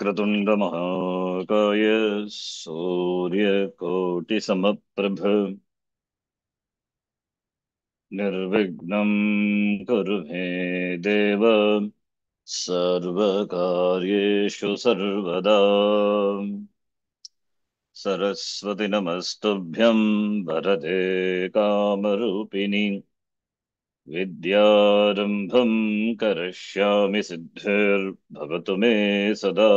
वक्रतुण्डमहाकाय सूर्यकोटिसमप्रभ निर्विघ्नं कुरु मे देव सर्वकार्येषु सर्वदा। सरस्वति नमस्तुभ्यं वरदे कामरूपिणि विद्यारम्भं करिष्यामि सिद्धिर्भवतु मे सदा।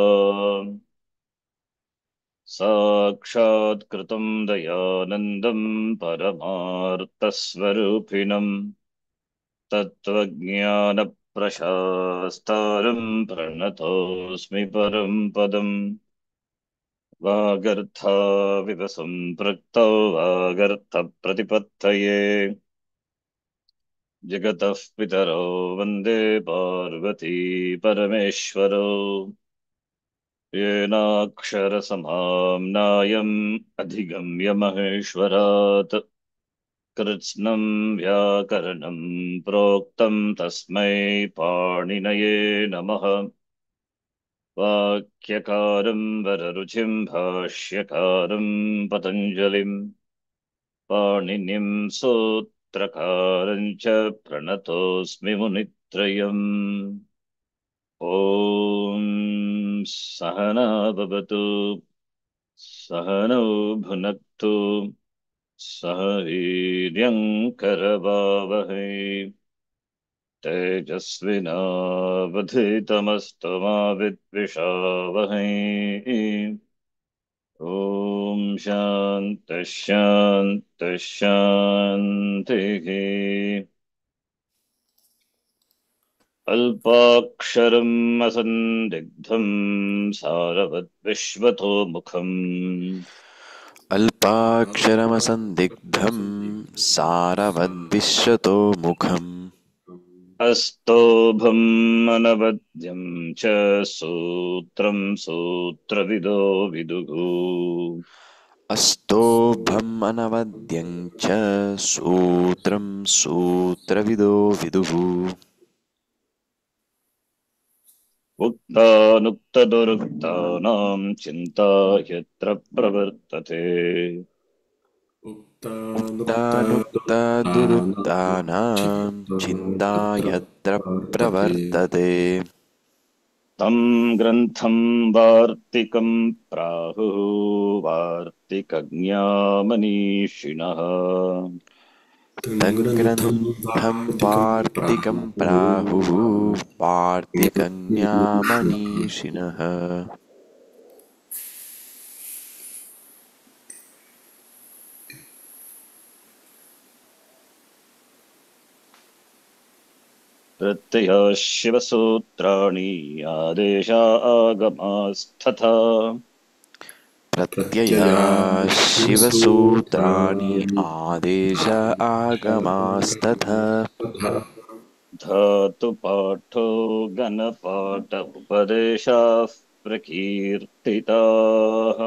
साक्षात्कृतं दयानन्दं परमार्थस्वरूपिणं तत्त्वज्ञानप्रशास्तारं प्रणतोऽस्मि परं पदम्। वागर्थाविव सम्पृक्तौ वागर्थप्रतिपत्तये जगतः पितरौ वन्दे पार्वती परमेश्वरौ। येनाक्षरसमाम्नायम् अधिगम्य महेश्वरात् कृत्स्नं व्याकरणं प्रोक्तं तस्मै पाणिनये नमः। वाक्यकारं वररुचिं भाष्यकारं पतञ्जलिं पाणिनिं सूत्रकारं च प्रणतोऽस्मि मुनित्रयम्। ॐ सहना भवतु सहनौ भुनक्तु सह वीर्यङ्करवावहै तेजस्विनावधीतमस्तु मा विद्विषावहै। ॐ शान्तिः शान्तिः शान्तिः। अल्पाक्षरम् असन्दिग्धम् सारवद्विश्वतोमुखम् अल्पाक्षरमसन्दिग्धं सारवद्विश्वतोमुखम् अस्तोभम् अनवद्यं च सूत्रं सूत्रविदो विदुः। अस्तोभम् अनवद्यं च सूत्रं सूत्रविदो विदुः। उक्तानुक्तदुरुक्तानां चिन्ता यत्र प्रवर्तते उक्तानुक्तदुरुक्तानां चिन्ता यत्र प्रवर्तते तं ग्रन्थं वार्तिकं प्राहुः वार्तिकज्ञामनीषिणः। तं ग्रन्थं वार्तिकं प्राहुः वार्तिकन्यामनीषिणः। प्रत्यया शिवसूत्राणि आदेशा आगमास्तथा प्रत्यया शिवसूत्राणि आदेश आगमास्तथा धातुपाठो गणपाठ उपदेशाः प्रकीर्तिताः।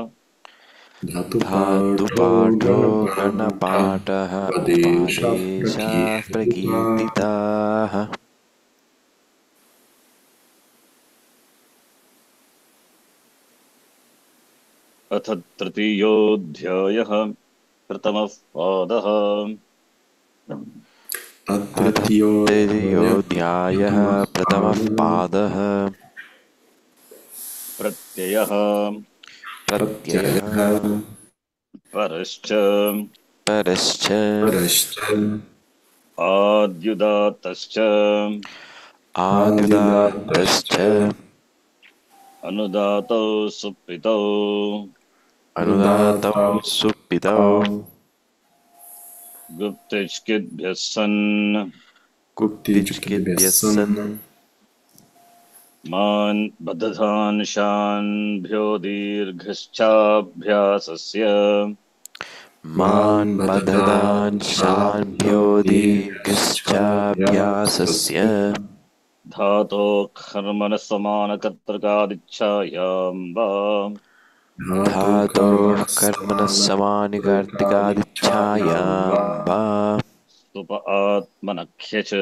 धातुपाठो गणपाठः उपादेशाः प्रकीर्तिताः। अथ तृतीयोऽध्यायः प्रथमः पादः। अथ तृतीयोऽध्यायः प्रथमः पादः। प्रत्ययः प्रत्ययः परश्च परश्च आद्युदात्तश्च आद्युदात्तश्च अनुदातौ सुप्रितौ अनुदातौ सुप्पितौ गुप्तिष्किद्भ्यः सन् कुप्तिचिकिद्भ्यः सन् मान् बदधान्शान्भ्यो दीर्घश्चाभ्यासस्य मान् बददांशाभ्यो दीर्घश्चाभ्यासस्य धातोः समानकर्तृकादिच्छायां वा धातोः कर्मणः समानिकर्तिकादिच्छायां वा सुप आत्मनख्य च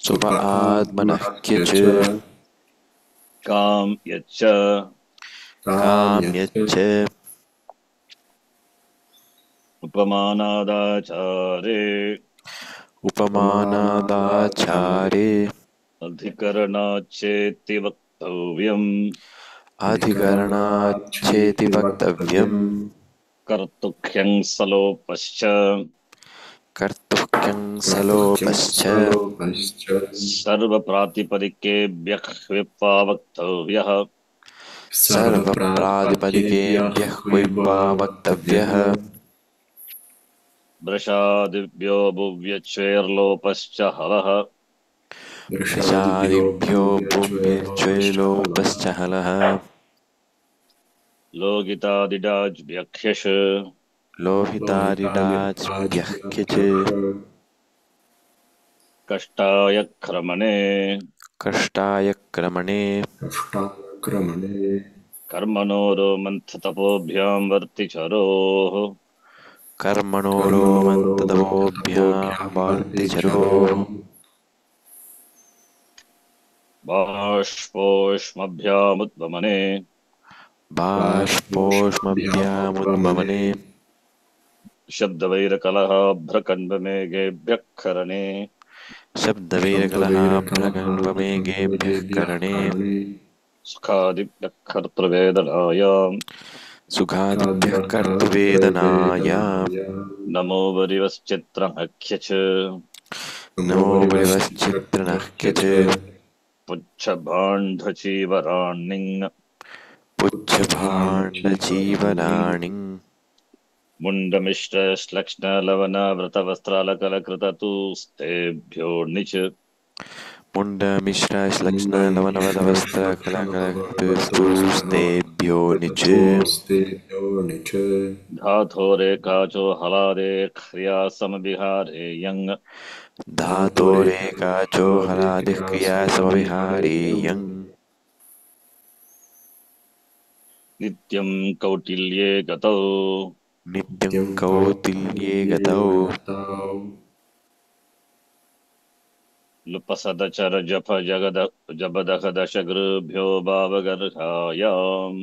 सुप आत्मनः क्यच काम्यच्च काम्यच्च उपमानादाचारे उपमानादाचारे अधिकरणाच्चेति वक्तव्यम् अधिकरणाच्छेति वक्तव्यम् कर्तुह्यं सलोपश्च कर्तुह्यं सलोपश्च सर्वप्रातिपदिकेभ्यः विप्पा वक्तव्यः सर्वप्रातिपदिकेभ्यः क्विप्पा वक्तव्यः वृषादिभ्यो भुव्यच्वेर्लोपश्च हलः वृषादिभ्यो भूम्यच्वेलोपश्च हलः लोकितादिडाज्भ्यख्यश् लोहितादिडाच्भ्यः क्यच् कष्टाय क्रमणे कष्टाय क्रमणे कर्मणो रोमन्थतपोभ्यां वर्तिचरोः कर्मणो रोमन्ततपोभ्यां वार्तिचरोः बाष्पोष्मभ्यामुद्वमने बाष्पोष्मभ्यामुद्वमने शब्दवैरकलहाभ्रकण्डमेघेभ्यः करणे शब्दवीरकलहाभ्रगण्वमेघेभ्यः करणे सुखादिभ्यः कर्तृवेदनायाम् सुखादिभ्यः कर्तुवेदनाय नमो वरिवश्चित्रमख्यच नमो बलिवश्चित्रणः क्यच पुच्छभाण्डचीवराणिङ् पुच्छभाण्डजीवनानिं मुण्डमिष्टश्लक्ष्णलवनव्रतवस्त्रालकलकृततुस्तेभ्यो निच मुण्डमिश्रश्लक्ष्णलवनवस्त्रकलकलकृतस्तुस्तेभ्यो निच धातोरेकाचो हलादे ह्रियासमविहारे यङ् धातोरेकाचो हलादिः क्रियासमविहारेयं नित्यं कौटिल्ये गतौ नित्यं कौटिल्ये गतौ लुपसदचरजप जबदहदशगृभ्यो भावगर्हायाम्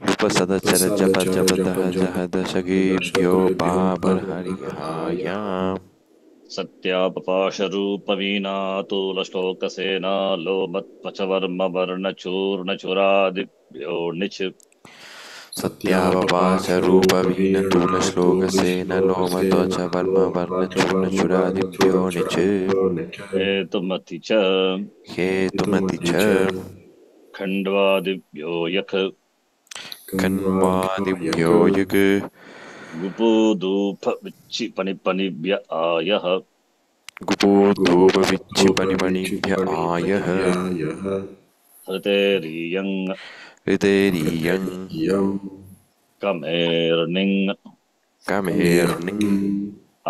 लुपसदचरजपजपदहदशगेभ्यो बाबर्हरिहायां सत्यापपाशरूपवीणातुलश्लोकसेना लोमत्वचवर्मवर्णचूर्णचुरादिभ्यो निच सत्यावपाशरूपवीनतुलश्लोकसेनलोमत्वचवर्मवर्णचूर्णचुरादिभ्यो निच हेतुमति च हेतुमति च खण्ड्वादिभ्यो यक् कण्वादिभ्यो युग् गुपूदूपविच्चिपणिपणिभ्य आयः गुपोद्धूपविच्छिपनिपणिभ्य आयः हृतेरीयङ् हृतेरीयं कमेर्णिङ् कमेर्णिम्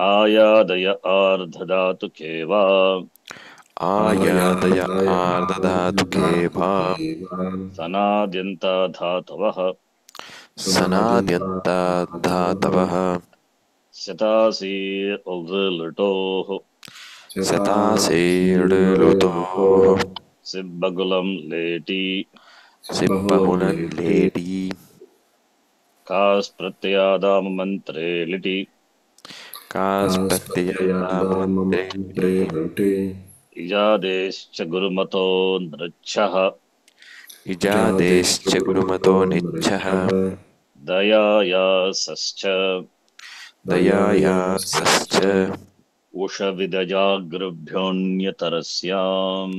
आयादय आर्धधातुके वा आयादय आर्धधातुके वा सनाद्यन्ताधातवः सनाद्यन्ताधातवः शतासीर्लुटोः शतासेर्लुतोः सिब्बगुलं लेटी सिब्बहुलं लेटी कास्प्रत्ययादाममन्त्रे लिटि कास्प्रत्ययादामन्त्रे लिटि इजादेश्च गुरुमतो नृच्छः इजादेश्च गुरुमतो निच्छः दयायासश्च दयायासश्च उषविदजागृभ्योऽन्यतरस्याम्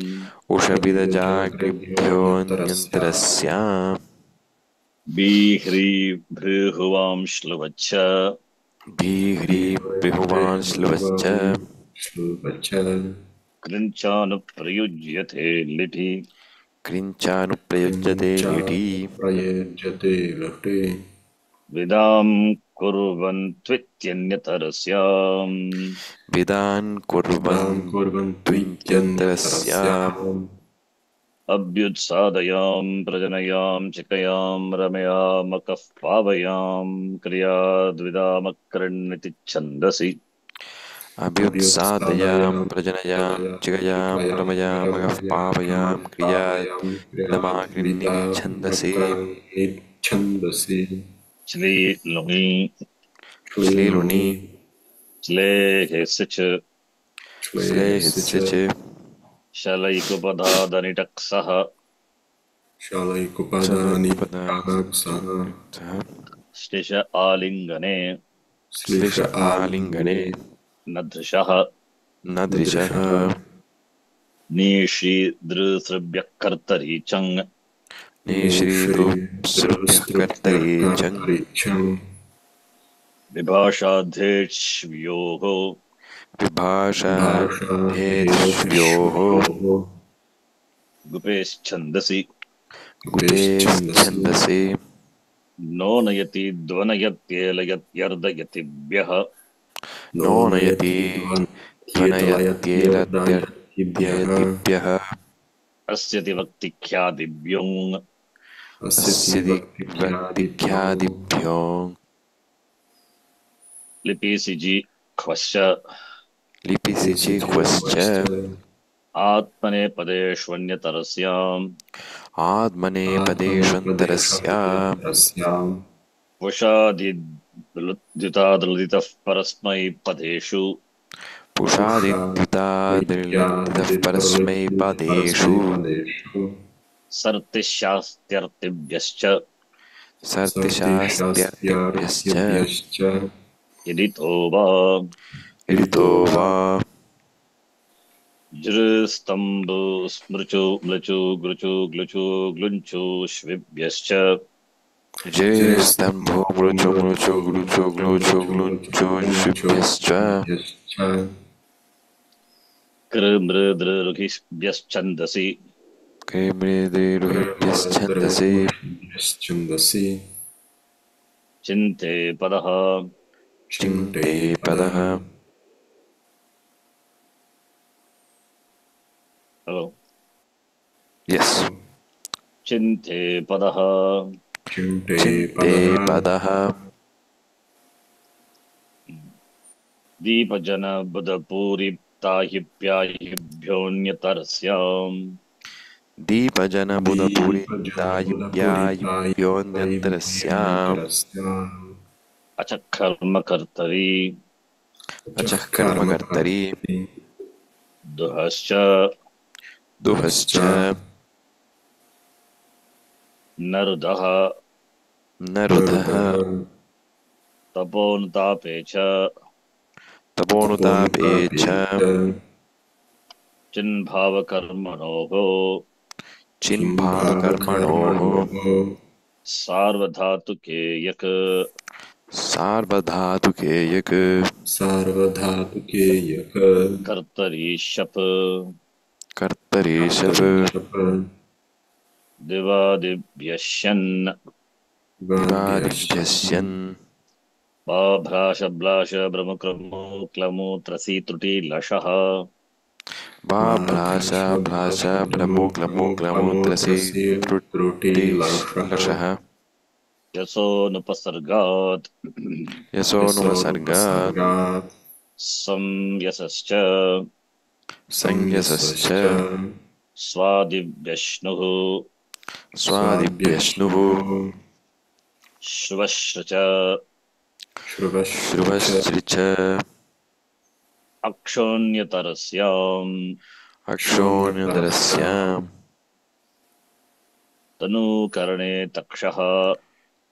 उषविदजाग्निभ्योऽन्यन्तरस्याम् बीह्रीभृहुवांश्लुवच्च भीह्रीभृहुवांश्लुवश्च कृञ्चानुप्रयुज्यते लिटि कृञ्चानुप्रयुज्यते लिटि विदां कुर्वन्त्वित्यन्यतरस्याम् विदान् कुर्वन्त्वित्यन्तरस्याम् अभ्युत्सादयां प्रजनयां चिकयां रमयामकः पावयां क्रियाद्विदामकरण्यति छन्दसि अभ्युत्सादयां प्रजनयां चिगयां रमयामगः पावयां क्रियादमाकृन्निं छन्दसि श्री लुङि श्लीलुनि श्लेघस्य च श्लेहिस्य च शलैकुपधादनिटक्सः सः श्लिश आलिङ्गने श्लिष आलिङ्गने नदृशः न दृशः निशीदृसृभ्यः कर्तरि चङ् निःश्रीभृभ्यः कर्तरि चङ् विभाषाध्येष्व्योः विभाषाढ्येष्व्योः गुपेश्छन्दसि गुपेश्छन्दसि नो नयति ध्वनयत्येलयत्यर्दयतिभ्यः नो नयति ध्वनयत्येलत्यर्दयतिभ्यः अस्यति वक्तिख्यादिभ्यो अस्य दिग्भक्तिख्यादिभ्यो लिपिसिजि ख्वश्च लिपिसि जिह्वश्च आत्मनेपदेष्वन्यतरस्याम् आत्मनेपदेष्वन्तरस्य वशादिद्युतादृदितः परस्मैपदेषु पुषादिद्युतादिर्लितः परस्मैपदेषु सर्तिशास्त्यर्तिभ्यश्च सर्तिशास्त्यर्तिभ्यश्च यदितो वा इडितो वा जृस्तम्भु स्मृचु म्लचु गृचु ग्लुचु ग्लुञ्चु श्विभ्यश्च जयस्तम्भो मृचु मृचु ग्लुचु ग्लुचु ग्लुञ्चु शुभ्यश्च कृमृदृरुहिभ्यश्छन्दसि कैमृदिरुहिभ्यश्छन्दसि चिन्ते पदः चिन्ते पदः हेलो यस् चिन्ते पदः चिन्ते पदः दीपजनबुधपूरिप्ताहिप्याहिभ्योऽन्यतरस्याम् दीपजनबुधपूरितायुप्यायुप्योऽन्यतरस्याम् अचकर्मकर्तरि अचः कर्मकर्तरि दुहश्च दुहश्च नरुदः नरुदः तपोनुतापे च तपोनुतापे च चिन्भावकर्मणोः चिन्भावकर्मणोः सार्वधातुके यक् सार्वधातुके यक् कर्तरि शप् कर्तरि शप् दिवादिभ्यश्यन् दिवादिभ्यस्यन् बाभ्राशब्लाश भ्रमुक्रमुक्लमुत्रसि त्रुटिलशः भाष भ्राश भ्रमु क्लमु क्लमुत्रसि त्रुटिलशः यशोनुपसर्गात् यशोनुपसर्गात् संयसश्च संयसश्च स्वादिभ्यश्नुः स्वादिभ्यश्नुः श्वश्र च श्रुवश्चि च अक्षोण्यतरस्याम् अक्षोण्यतरस्याम् तनूकरणे तक्षः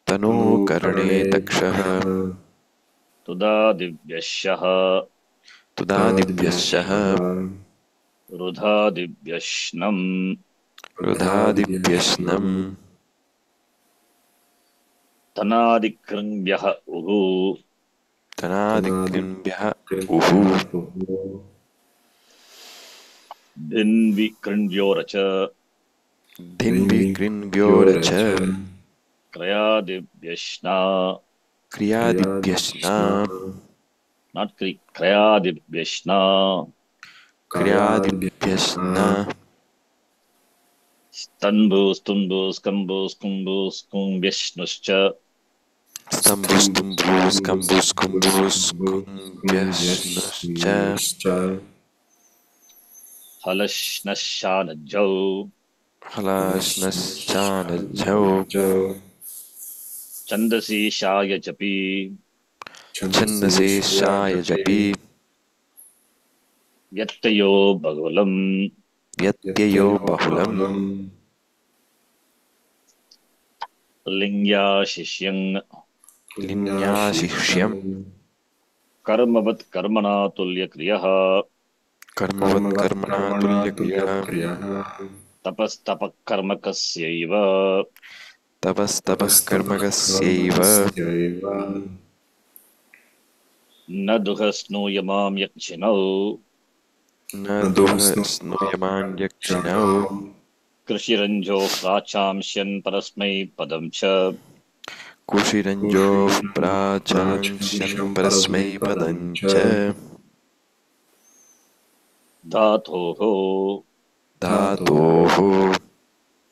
तनूकरणे तक्षः तुदादिभ्यश्यः तुदादिभ्यश्चः रुधादिभ्यश्नम् रुधादिभ्यश्नम् तनादिकृङ्भ्यः उः तनादिकृन्भ्यः उः धिन्विकृण्भ्योरच धिन्विकृन्भ्योरच क्रयादिभ्यश्ना क्रियादिभ्यश्ना not क्रयादिभ्यश्ना क्रियादिभ्यश्ना स्तम्भु स्तुम्भु स्कम्भु स्कुम्भु स्कुम्भ्यश्नुश्च स्तम्भुस्तुम्भुस्कम्भुस्कुम्भुस्कुम्भ्यश्नश्च हलश्नश्चानजौ हलाश्नश्चानज्झौ छन्दसि शाय जपि छन्दसि शायजपि व्यत्ययो बहुलम् व्यत्ययो बहुलम् लिङ्ग्या शिष्यम् लिन्याशिष्यम् कर्मवत् कर्मणा तुल्यक्रियः कर्मवत् कर्मणा तुल्यक्रियः तपस्तपः कर्मकस्यैव तपस्तपः कर्मकस्यैव न दुःस्नूयमां यक्षिणौ न दुःस्नूयमान्यक्षिणौ कृषिरञ्जो प्राचांस्यन् परस्मै पदं च कुशिरञ्जोः प्राचांस्यन् परस्मै पदं च धातोः धातोः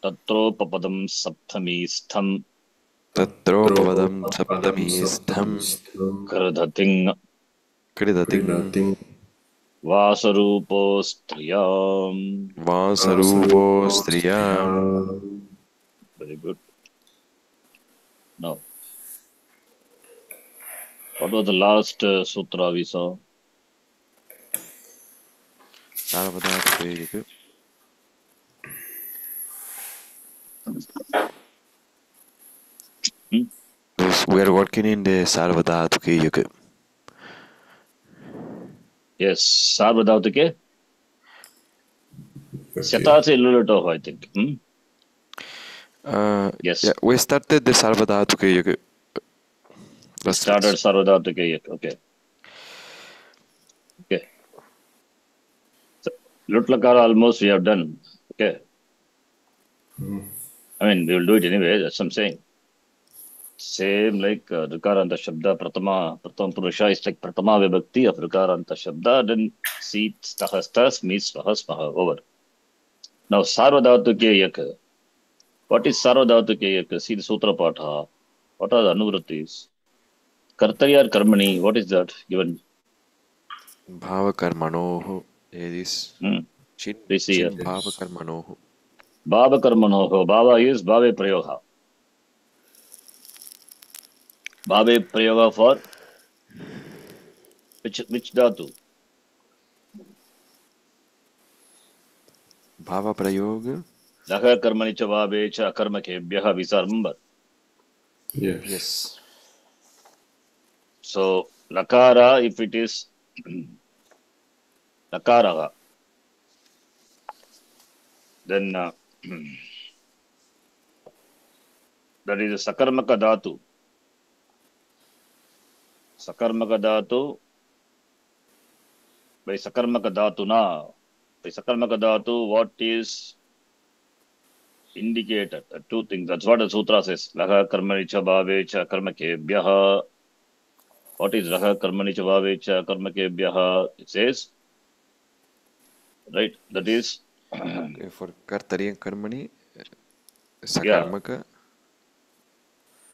तत्रोपपदं सप्तमीस्थं तत्रोपपदं सप्तमीस्थं कृधतिङ् कृदतिं वासरूपो स्त्रियाम् वासरूपो स्त्रिया Very good. Now, what was the last sutra we saw? सार्वधातुके Yes, we are working in the Sarvadhatuke Yuga. Yes, Sarvadhautike. Shatase Lulato, I think. Yes. Yeah, we started the Sarvadhatuke Yuga. We started Sarvadhautike. Okay. Okay. So, Lutlakara almost we have done. Okay. I mean, we will do it anyway. That's what I'm saying. Same like Rikaranta Shabda, Pratama Purusha is like Pratama Vibhakti of Rikaranta Shabda, then Seat Stahastas meets Svahasmaha over. Now, Sarvadhatuke Yaka. What is Sarvadhatuke Yaka? See the Sutra Patha. What are the Anuvritis? Kartari or Karmani? What is that given? Bhavakarmanoho. It is Chin Bhavakarmanoho. Bhava Karmanoho. Bhava is Bhave Prayoga. Bhave Prayoga for which dhatu? Bhava Prayoga? Laha Karmani cha Bhave cha Karma Kebhyaha Visarmbar. Yes. So, Lakara, if it is Lakaraha, then that is a Sakarmaka dhatu. Sakarmaka dhatu, by Sakarmaka dhatu na. By Sakarmaka dhatu, what is indicated? Two things. That's what the sutra says. Laha Karmani cha Bhave cha Karma Kebhyaha. What is Raha Karmani cha Bhave cha Karma Kebhyaha? It says, right? That is. Okay, for Kartari and Karmani, Sakarmaka.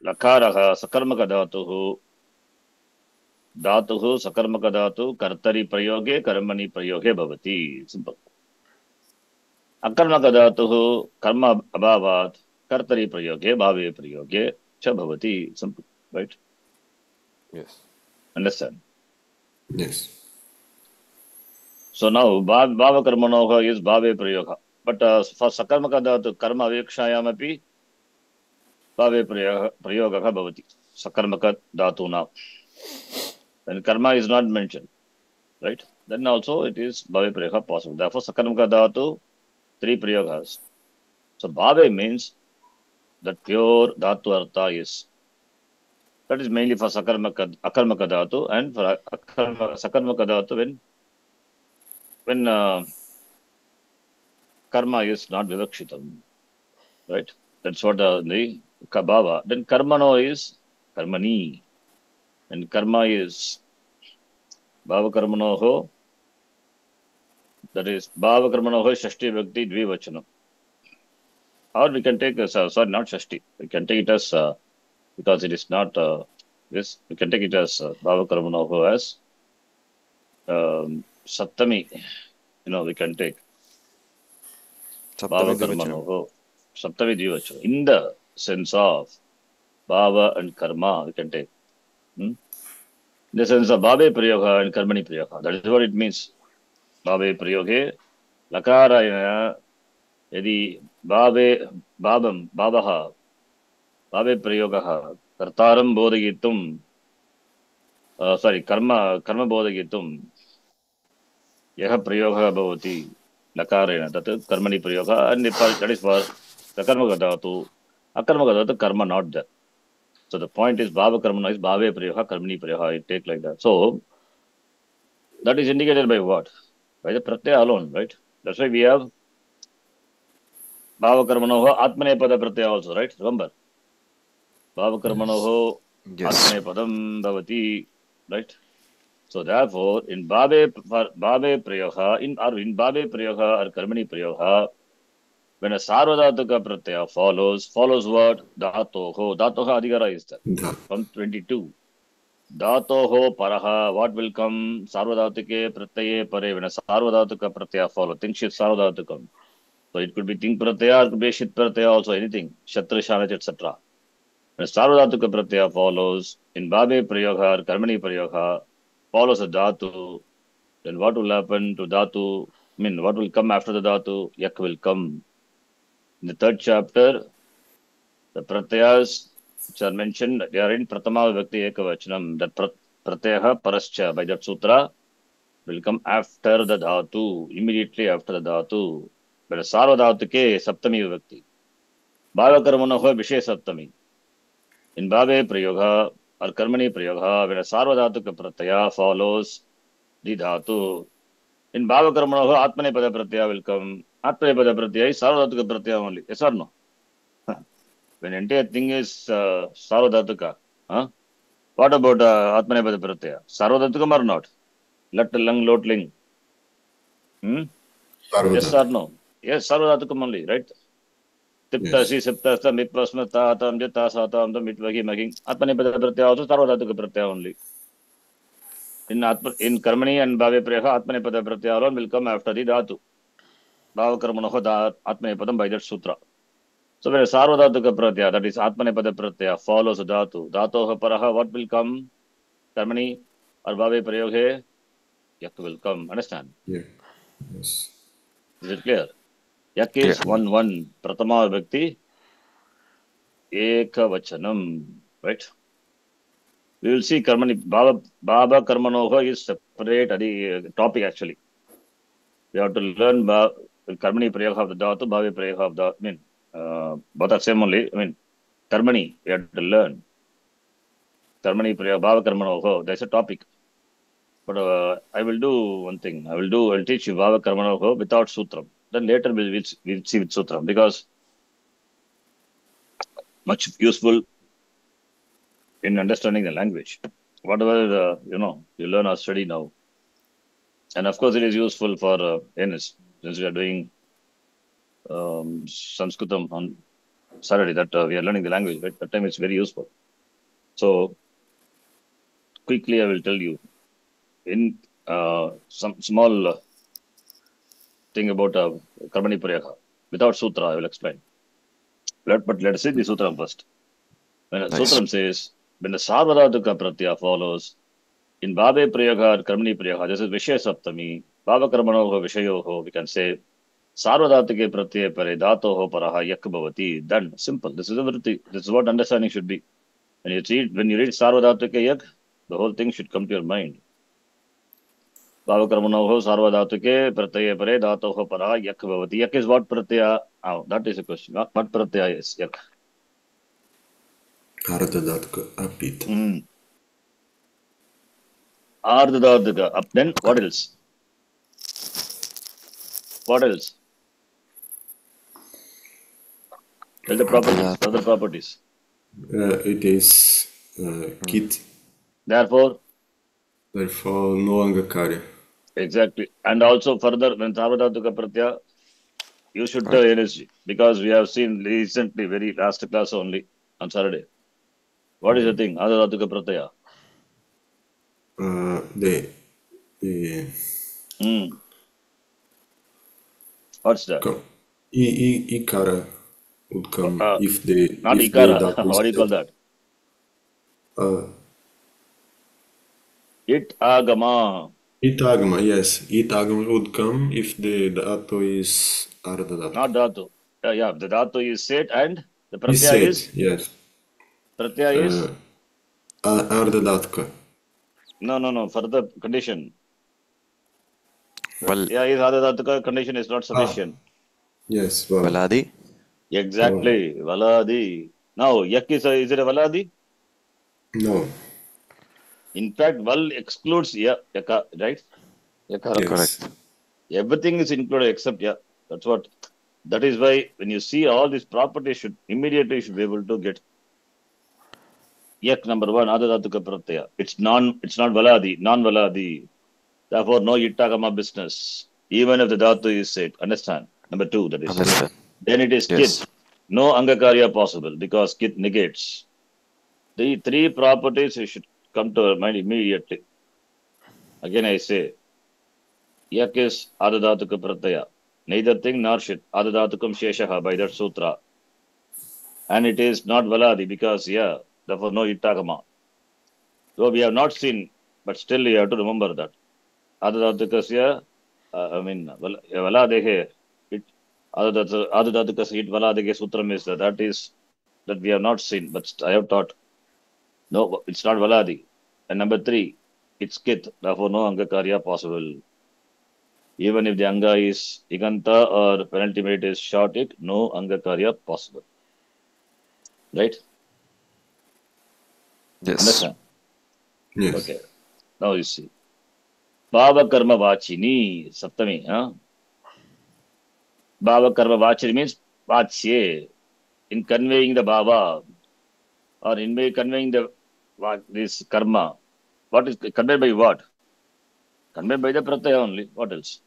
Lakaraha Sakarmaka dhatuhu. Dhatuhu Sakarmaka dhatu Kartari Prayoge Karmani Prayoge Bhavati. Simple. Akarmaka dhatuhu Karma Abhavat Kartari Prayoge Bhave Prayoge cha Bhavati. Simple. Right? Yes. Understand? Yes. So now Bhava Karmanoha is Bhave Prayoga. But for Sakarmaka dhatu Karma Avekshayam api Bhave Prayoga Bhavati. Sakarmaka dhatu na. When karma is not mentioned, right? Then also it is Bhave Prayoga possible. Therefore, Sakarmaka dhatu, 3 Prayogas. So Bhave means that pure dhatu artha is. That is mainly for Akarmaka dhatu and for Sakarmaka dhatu when karma is not vivakshitam, right? That's what the Kabhava. Then Karmano is Karmani. And karma is Bhava Karmanoho. That is Bhava Karmanoho Shashti Bhakti Dvivachanam. Or we can take, sorry, not Shashti. We can take it as, because it is not Yes, we can take it as Bhava Karmanoho as Saptami. We can take Saptami Bhava Dvivachanam. Karmanoho, Saptami Dvivachanam. In the sense of Bhava and Karma, we can take. In the sense of Bhave Prayoga and Karmani Prayoga. That is what it means. Bhave Prayoge, Lakarayana, Yadi Bhave Bhabam, Bhavaha, Bhave Prayogaha, Kartaram Bodhagitum, Karma Bodhagitum, Yaha Prayoga Bhavati, Lakarayana, that is Karmani Prayoga, and that is for the Karma Gadatu, Akarma Gadatu, Karma not there. So the point is Bhava Karmana is Bhave Prayoga, Karmani Prayoga, I take like that. So that is indicated by what? By the Pratyaya alone, right? That's why we have Bhava Karmanoho, Atmanepada Pratyaya also, right? Remember? Bhava Karmanoho, Yes. Atmanepadam Bhavati, right? So therefore, in Bhave Prayoga, in Bhave Prayoga or Karmani Prayoga, when a Sarvadhatuka Pratyaya follows what? Dhatoho. Dhatoha Adhikara is there. Dha. From 22. Dhatoho Paraha. What will come? Sarvadhatuke Pratyaye Pare. When a Sarvadhatuka Pratyaya follows. Think Shit Sarvadhatukam. So it could be Ting Pratyaya, it could be Shit Pratyaya also, anything. Shatra, Shanach, etc. When Sarvadhatuka Pratyaya follows, in Bhave Prayoga or Karmani Prayoga, follows a Dhatu, then what will happen to Dhatu? What will come after the Dhatu? Yak will come. In the third chapter, the Pratyayas which are mentioned, they are in Pratama Vibhakti Ekavachanam. That Pratyaha Parascha, by that sutra, will come after the Dhatu, immediately after the Dhatu. But Sarvadhatuke Saptami Vibhakti. Bhava Karmanoho Vishay Saptami. In Bhave Prayoga or Karmani Prayoga, when a Sarvadhatuka Pratyaya follows the Dhatu, in Bhava Karmanoho Atmanepada Pratyaya will come. Atmanepada Pratyaya is Sarvadhatuka Pratyaya only. Yes or no? When entire thing is Sarvadhatuka, what about Atmanepada Pratyaya? Sarvadhatukam or not? Lat, Lang, Lot, Ling. Yes or no? Yes, Sarvadhatukam only, right? Tiptasi, Siptasta, Mitpasmata, Atam, Jata, Satam, the Mitvagi, Maging. Atmanepada Pratyaya also Sarvadhatuka Pratyaya only. In Karmani and Bhave Prayaga, Atmanepada Pratyaya alone will come after the Dhatu. Bhava Karmanoho Atmanepadam by that sutra. So when a Sarvadhatuka Pratyaya, that is Atmanepada Pratyaya, follows a Dhatu. Dhatoha Paraha, what will come? Karmani or Bhave Prayoge? Yak will come. Understand? Yeah. Yes. Is it clear? Yak is Clear. 1-1. Pratama Vibhakti Ekavachanam. Right? We will see Karmani. Bhava Karmanoha is separate topic actually. We have to learn Karmani Prayoga of the Dhatu, Bhave Prayoga of the, both are same only. Karmani, we have to learn. Karmani Prayoga, Bhava Karmanoha, that's a topic. But I will do one thing. I'll teach you Bhava Karmanoha without Sutram. Then later we'll see with Sutram, because much useful in understanding the language. Whatever, you learn or study now. And of course, it is useful for NS, since we are doing Sanskritam on Saturday, that we are learning the language, right? That time it's very useful. So, quickly I will tell you in some small thing about Karmani Prayaga. Without Sutra, I will explain. But let's see the Sutram first. When a Sutram says, when the Sarvadhatuka Pratyaya follows, in Bhave Prayaga or Karmani Prayaga, this is Vishaya Saptami, Bhava Karmanoho Vishayoho, we can say, Sarvadhatuke Pratyaya Pare Dhatoho Paraha Yak Bhavati. Done. Simple. This is everything. This is what understanding should be. When you read Sarvadhatuke Yak, the whole thing should come to your mind. Bhava Karmanoho Sarvadhatuke Pratyaya Pare Dhatoho Paraha Yak Bhavati. Yak is what Pratyaya? Oh, that is a question. What Pratyaya is Yak? Ardhadhatuka Apit. Ardhadhatuka. Up, then what else? What else? Tell the properties. Other properties. It is Kit. Therefore, no longer Karya. Exactly. And also further, when Sarvadhatuka Pratyaya, you should tell energy, because we have seen recently, very last class only on Saturday. What is the thing? Adadatuka pratyaya. The Hmm. What's that? Ikara would come if the Not that ikara. is What do you call that? uh, It agama. Itagama, yes. Itagama would come if the dhatu is Not Ardhadhatka. dhatu. Yeah, the dhatu is set and the Is pratyaya said, is? yes. Pratyaya is? Ardhadhatka. No. For the condition. Val Pratyaya is adadatuka condition is not sufficient. Yes, well. Valadi? Exactly. Valadi. Now, yak is it a valadi? No. In fact, val excludes yaka, right? Yakara. Yes. Correct. Everything is included except ya. That's what. That is why when you see all these properties, should immediately should be able to get yak number one, adadatuka pratyaya. It's not valadi, non-valadi. Therefore, no yittagama business. Even if the dhatu is said. Understand? Number two, that is. Understand. Then it is Yes. kit. No angakarya possible because kit negates. The three properties you should come to our mind immediately. Again, I say, yak is adadatuka pratyaya. Neither thing nor shit. Adadatukam sheshaha by that sutra. And it is not valadi because, therefore no ittagama. So we have not seen, but still you have to remember that. Adadatukasya, valadehe, it, adadatukasya it valadehe sutram is that we have not seen, but I have taught. No, it's not valadi. And number three, it's kit, therefore no angakarya possible. Even if the anga is iganta or penultimate is short, no angakarya possible. Right? Yes. Understand? Yes. Okay. Now you see. Bhava karma vachini, saptami. Bhava karma vachini means vachye. In conveying the bhava or in conveying this karma. What is conveyed by what? Conveyed by the pratyaya only. What else?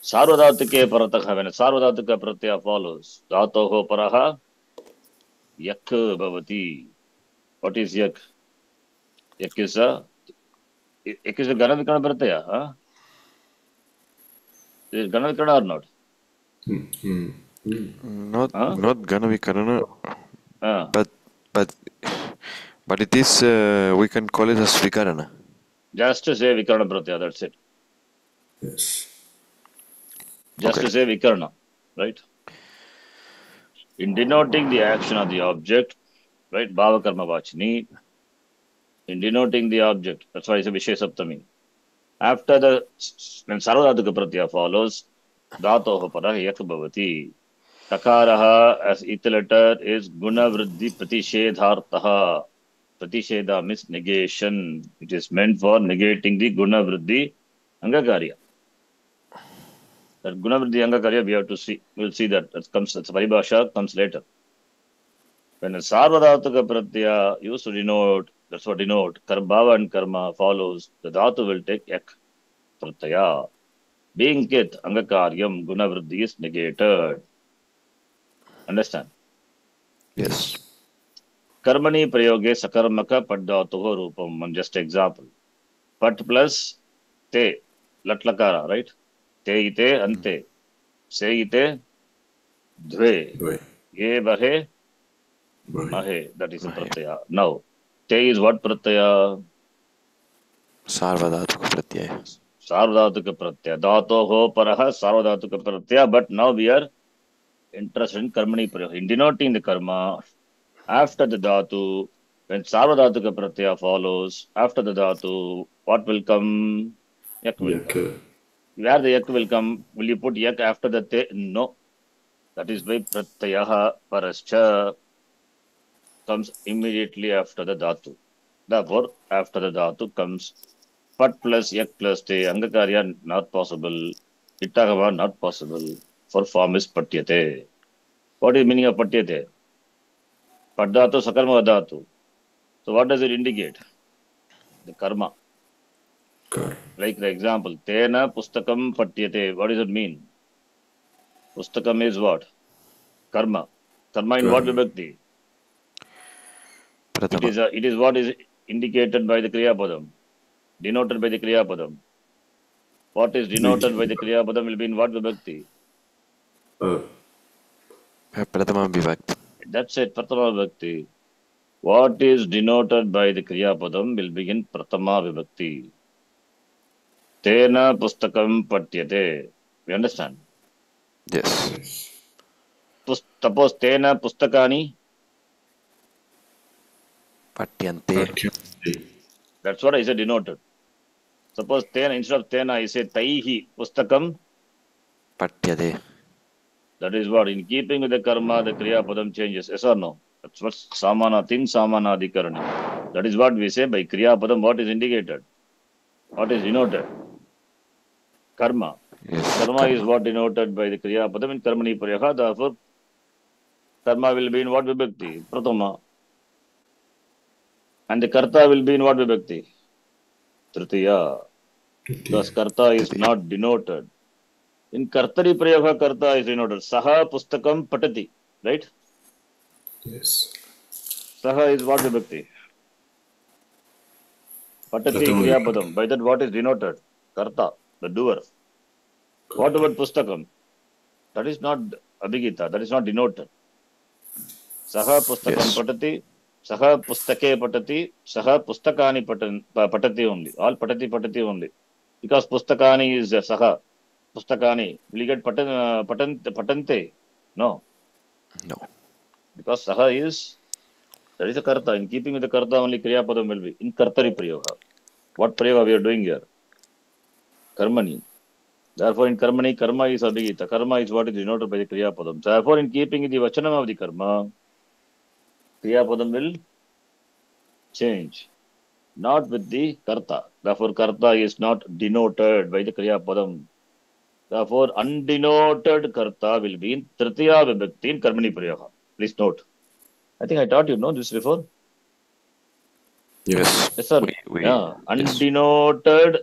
Sarvadhatike parataka. When sarvadhatika pratyaya follows, dhatoho paraha yak bhavati. What is yak? Yak is a gana vikana pratyaya. Is it gana vikana or not? Not gonna be karana, Uh, but it is we can call it as vikarana. just to say vikarana pratyaya, that's it. Yes. Just Okay. to say vikarana, right? In denoting the action of the object, right? Bhava karma vachini. In denoting the object, that's why it's a Vishaya Saptami. After when Sarvadhatuka pratyaya follows, dhatoho parah yak bhavati. Takaraha as it letter is guna vriddhi pratishedhartaha. Pratisheda means negation. It is meant for negating the guna vriddhi angakarya. That guna vriddhi angakarya we have to see. We'll see that. That's paribhasha comes later. When a sarvadhatuka pratyaya used to denote, that's what denote, bhava and karma follows, the dhatu will take yak pratyaya. Being kit, angakaryam, guna vriddhi is negated. Understand? Yes. Karmani prayoge sakarmaka paddhatuho rupam. Just example. Pat plus te, latlakara, right? Te ite ante. Se ite dve. Right. Ye bahe Right. mahe. That is a Mahe. pratyaya. Now, te is what pratyaya? Sarvadhatuka pratyaya. Sarvadhatuka pratyaya. Dhatoho paraha sarvadhatuka pratyaya. But now we are interested in karmani prayoga. In denoting the karma, after the dhatu, when sarvadhatuka pratyaya follows, after the dhatu, what will come? Yak will come. Yak. Where the yak will come? Will you put yak after the te? No. That is why pratyaha parascha comes immediately after the dhatu. Therefore, after the dhatu comes pat plus yak plus te. Angakarya not possible. Ittagama not possible. For form is patyate. What is meaning of patyate? Paddhatu sakarma dhatu. So what does it indicate? The karma. Kar. Like the example, tena pustakam patyate. What does it mean? Pustakam is what? Karma. Karma in what Karma. vibhakti? Prathama. It is what is indicated by the Kriya Padam, denoted by the Kriya Padam. What is denoted by the Kriya Padam will be in what vibhakti? Prathama Vibhakti. That's it, Prathama Vibhakti. What is denoted by the Kriya Padam will be in Prathama Vibhakti. Tena pustakam patyate. You understand? Yes. Suppose tena pustakani. Patyante. That's what I said denoted. Suppose tena, instead of tena, I say taihi pustakam. Patyate. That is what, in keeping with the karma, the Kriya Padam changes. Yes or no? That's what samanatim samanadhikarani. That is what we say by Kriya Padam. What is indicated? What is denoted? Karma. Yes. Karma is what denoted by the Kriya Padam in Karmani Prayaha. Therefore, karma will be in what vibhakti? Prathama. And the karta will be in what vibhakti? Tritiya. Because karta is not denoted. In Kartari Prayaha, karta is denoted. Saha pustakam patati. Right? Yes. Saha is what vibhakti? Patati Kriya Padam. By that, what is denoted? Karta, the doer. What about pustakam? That is not abhigita. That is not denoted. Saha pustakam Yes. patati. Saha pustake patati. Saha pustakani patati only. All patati only. Because pustakani is saha. Pustakani. Will you get patante? No. No. Because saha is, that is a karta. In keeping with the karta, only Kriya Padam will be. In Kartari Prayoga. What Prayoga we are doing here? Karmani. Therefore, in Karmani, karma is abhigita. Karma is what is denoted by the Kriya Padam. Therefore, in keeping with the Vachanam of the karma, Kriya Padam will change. Not with the Karta. Therefore, Karta is not denoted by the Kriya Padam. Therefore, undenoted Karta will be in Tritiya Vibhakti in Karmani Prayoga. Please note. I think I taught you, no, this before? Yes. Yes, sir. We Yeah. yes. Undenoted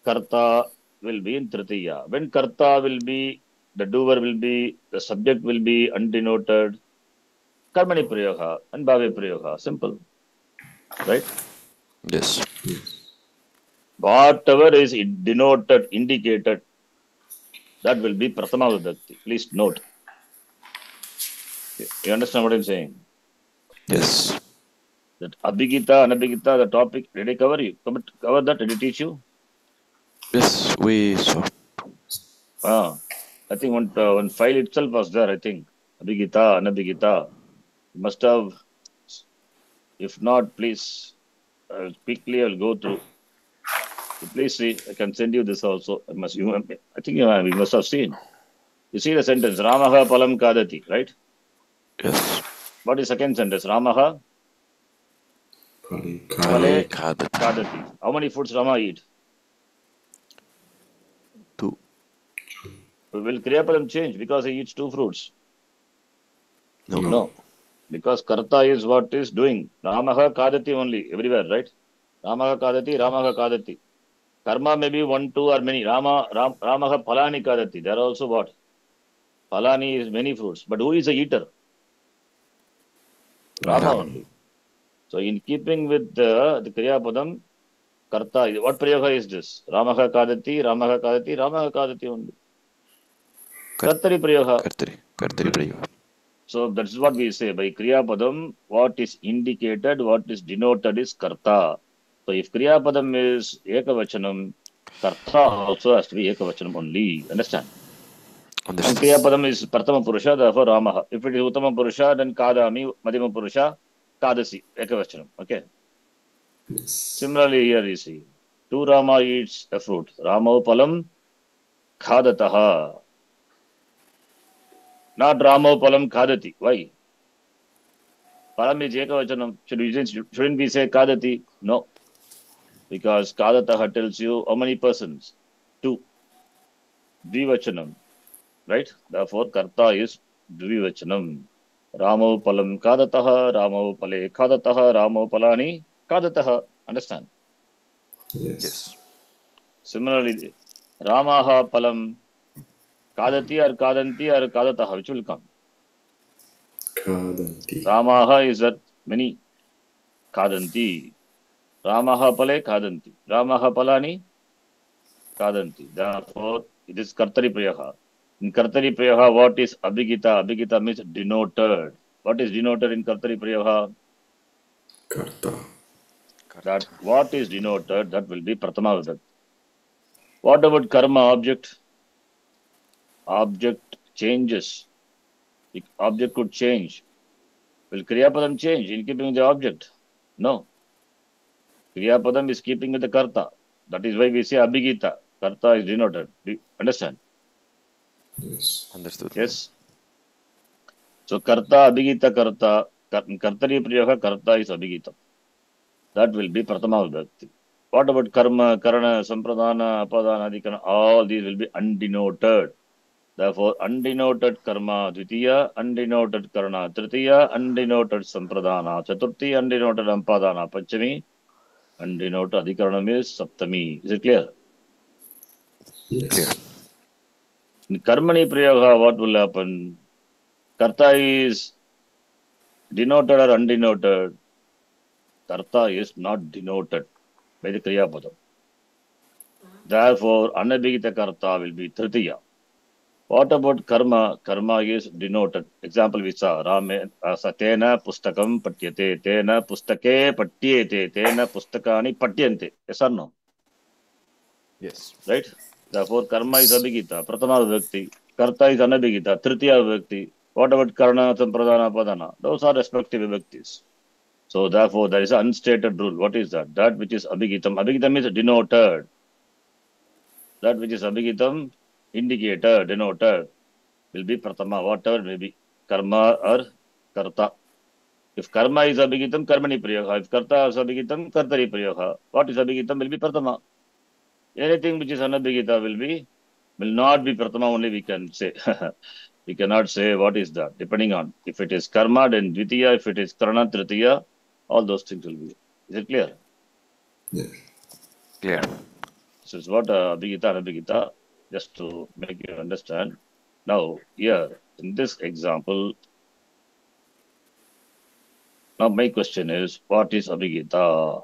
Karta will be in Tritiya. When Karta will be, the doer will be, the subject will be undenoted. Karmani Prayoga and Bhave Prayoga. Simple. Right? Yes. Whatever is denoted, indicated, that will be Prathama Vibhakti. Please note. You understand what I'm saying? Yes. That Abhigita, Anabhigita, the topic, did I cover you? Cover that? Did I teach you? Yes. We saw. I think one file itself was there, I think. Abhigita, Anabhigita. You must have, if not, please, quickly I'll go through. Please see, I can send you this also. I think you must have seen. You see the sentence, Ramaha Palam Kadati, right? Yes. What is second sentence? Ramaha Pale Kadati. How many foods Rama eat? 2. Will Kriya Palam change because he eats 2 fruits? No. Because Karta is what is doing. Ramaha Kadati only, everywhere, right? Ramaha Kadati. Karma may be 1, 2 or many. Ramaha Palani Kadati. There are also what? Palani is many fruits. But who is the eater? Rama only. So in keeping with the Kriya Padam, Karta, what Prayoga is this? Ramaha Kadati only. Kartari Prayoga. Kartari Prayoga. So that's what we say. By Kriya Padam, what is indicated, what is denoted is Karta. So if Kriya Padam is Ekavachanam, Karta also has to be Ekavachanam only. Understand? And Kriya Padam is Prathama Purusha, therefore Ramaha. If it is Uttama Purusha, then Kadami, Madhyama Purusha, Kadasi, Ekavachanam. Okay. Similarly, here you see, 2 Rama eats a fruit. Rama Palam Khadataha. Not Rama Palam Khadati. Why? Param is Ekavachanam. Shouldn't we say Kadati? No. Because Kadataha tells you how many persons? 2. Dvivachanam. Right? Therefore, Karta is Dvivachanam. Ramo Palam Kadataha, Ramo Pale Kadataha, Ramo Palani Kadataha. Understand? Yes. Similarly, Ramaha Palam Kadati or Kadanti or Kadataha, which will come? Kadanti. Ramaha is that many. खादन्ति. Ramah pale खादन्ति. Ramah palani खादन्ति. Therefore, it is Kartari Priyaha. In Kartari Priyaha, what is Abhigita? Abhigita means denoted. What is denoted in Kartari Priyaha? Karta. That what is denoted, that will be Pratama Vibhakti. What about karma object? Object changes. The object could change. Will Kriyapadam change in keeping with the object? No. Kriyapadam is keeping with the Karta. That is why we say Abhigita. Karta is denoted. Do you understand? Yes. Understood. Yes. So Karta, Abhigita, Karta. Kartari Priyaha, Karta is Abhigita. That will be Pratama Vibhakti. What about karma, karana, sampradana, apadana, adhikana? All these will be undenoted. Therefore, undenoted karma, dvitiya, undenoted karana, tritiya, undenoted sampradana, chaturthi, undenoted ampadana, panchami, undenoted adhikaranam is saptami. Is it clear? Yes. Clear. In karmani prayoga, what will happen? Karta is denoted or undenoted? Karta is not denoted by the kriya padam. Therefore, anabhigita karta will be tritiya. What about karma? Karma is denoted. Example we saw. Rame satena pustakam patyate. Tena pustake patyete. Tena pustakani patyante. Yes or no? Yes. Right? Therefore, karma is abhigita. Pratama vibhakti. Karta is anabhigita. Tritiya vibhakti. What about karana, sampradana, padana? Those are respective vibhaktis. So, therefore, there is an unstated rule. What is that? That which is abhigitam. Abhigitam is denoted. That which is abhigitam, indicated, denoted, will be pratama, whatever may be, karma or karta. If karma is abhigitam, karmani priyaha. If karta is abhigitam, kartari priyaha. What is abhigitam will be pratama. Anything which is anabhigita will not be pratama only, we can say. We cannot say what is that, depending on if it is karma, then dvitiya, if it is karana, tritiya, all those things will be. Is it clear? Yes. Clear. This is what abhigita and abhigita, just to make you understand. Now, here, in this example, now my question is, what is abhigita?